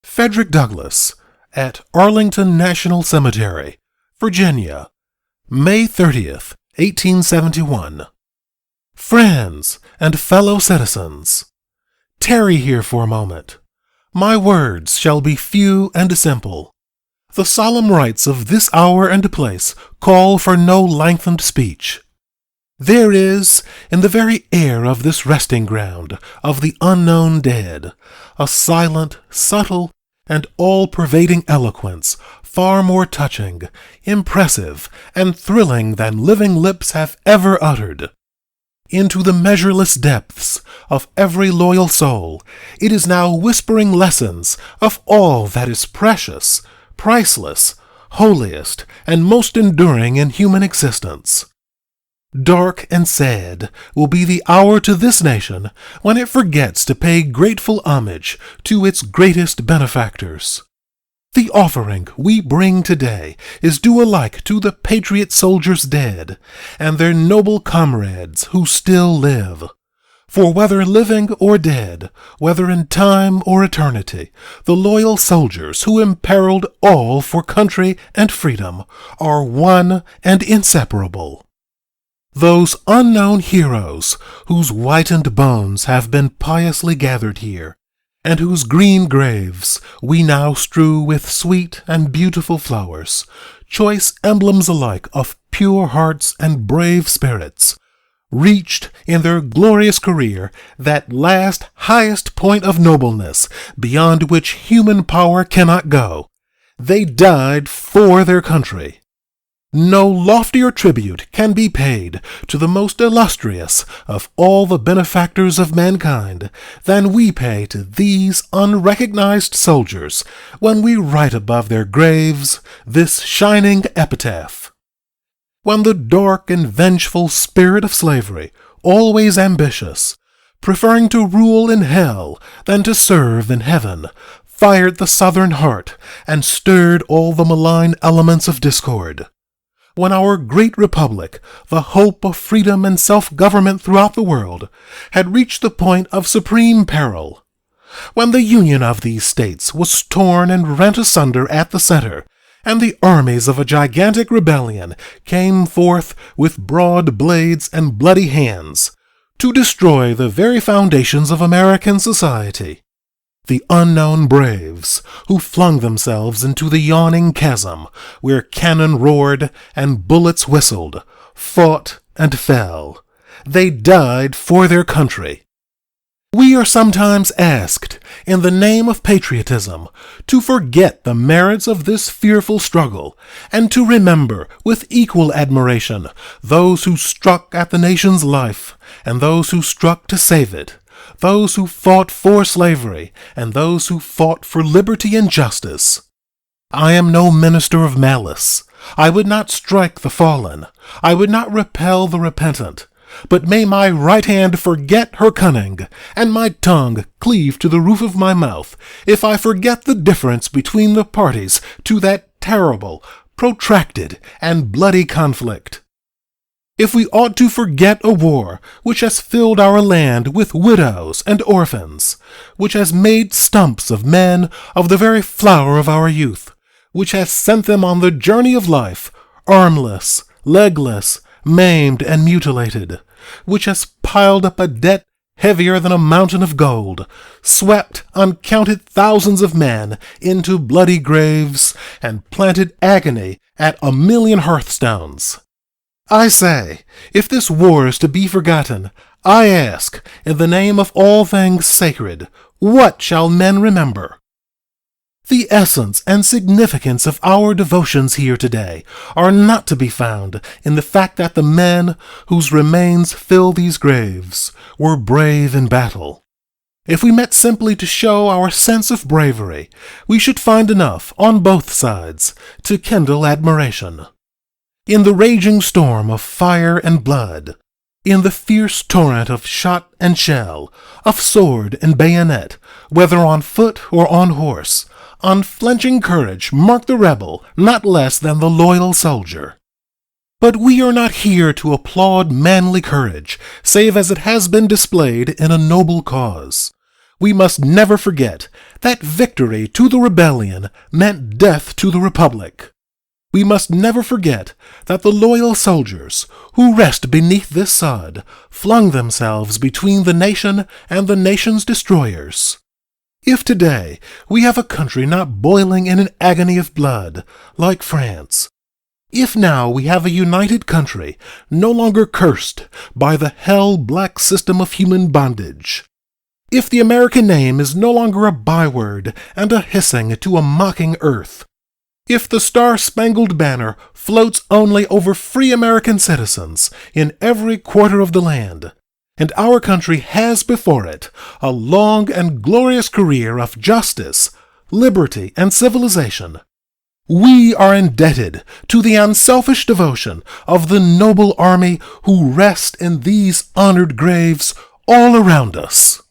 Frederick Douglass at Arlington National Cemetery, Virginia, May 30th, 1871. Friends and fellow citizens, tarry here for a moment. My words shall be few and simple. The solemn rites of this hour and place call for no lengthened speech. There is, in the very air of this resting ground of the unknown dead, a silent, subtle, and all-pervading eloquence far more touching, impressive, and thrilling than living lips have ever uttered. Into the measureless depths of every loyal soul it is now whispering lessons of all that is precious, priceless, holiest, and most enduring in human existence. Dark and sad will be the hour to this nation when it forgets to pay grateful homage to its greatest benefactors. The offering we bring today is due alike to the patriot soldiers dead and their noble comrades who still live. For whether living or dead, whether in time or eternity, the loyal soldiers who imperiled all for country and freedom are one and inseparable. Those unknown heroes whose whitened bones have been piously gathered here, and whose green graves we now strew with sweet and beautiful flowers, choice emblems alike of pure hearts and brave spirits, reached in their glorious career that last highest point of nobleness beyond which human power cannot go. They died for their country. No loftier tribute can be paid to the most illustrious of all the benefactors of mankind than we pay to these unrecognized soldiers when we write above their graves this shining epitaph. When the dark and vengeful spirit of slavery, always ambitious, preferring to rule in hell than to serve in heaven, fired the Southern heart and stirred all the malign elements of discord. When our great republic, the hope of freedom and self-government throughout the world, had reached the point of supreme peril. When the union of these states was torn and rent asunder at the center, and the armies of a gigantic rebellion came forth with broad blades and bloody hands to destroy the very foundations of American society. The unknown braves who flung themselves into the yawning chasm where cannon roared and bullets whistled, fought and fell. They died for their country. We are sometimes asked, in the name of patriotism, to forget the merits of this fearful struggle and to remember with equal admiration those who struck at the nation's life and those who struck to save it, those who fought for slavery and those who fought for liberty and justice. I am no minister of malice. I would not strike the fallen. I would not repel the repentant. But may my right hand forget her cunning, and my tongue cleave to the roof of my mouth, if I forget the difference between the parties to that terrible, protracted, and bloody conflict. If we ought to forget a war which has filled our land with widows and orphans, which has made stumps of men of the very flower of our youth, which has sent them on the journey of life, armless, legless, maimed and mutilated, which has piled up a debt heavier than a mountain of gold, swept uncounted thousands of men into bloody graves, and planted agony at 1,000,000 hearthstones. I say, if this war is to be forgotten, I ask, in the name of all things sacred, what shall men remember? The essence and significance of our devotions here today are not to be found in the fact that the men whose remains fill these graves were brave in battle. If we met simply to show our sense of bravery, we should find enough on both sides to kindle admiration. In the raging storm of fire and blood, in the fierce torrent of shot and shell, of sword and bayonet, whether on foot or on horse, unflinching courage marked the rebel not less than the loyal soldier. But we are not here to applaud manly courage, save as it has been displayed in a noble cause. we must never forget that victory to the rebellion meant death to the republic. We must never forget that the loyal soldiers who rest beneath this sod flung themselves between the nation and the nation's destroyers. If today we have a country not boiling in an agony of blood like France, if now we have a united country no longer cursed by the hell-black system of human bondage, if the American name is no longer a byword and a hissing to a mocking earth, if the Star-Spangled Banner floats only over free American citizens in every quarter of the land, and our country has before it a long and glorious career of justice, liberty, and civilization, we are indebted to the unselfish devotion of the noble army who rest in these honored graves all around us.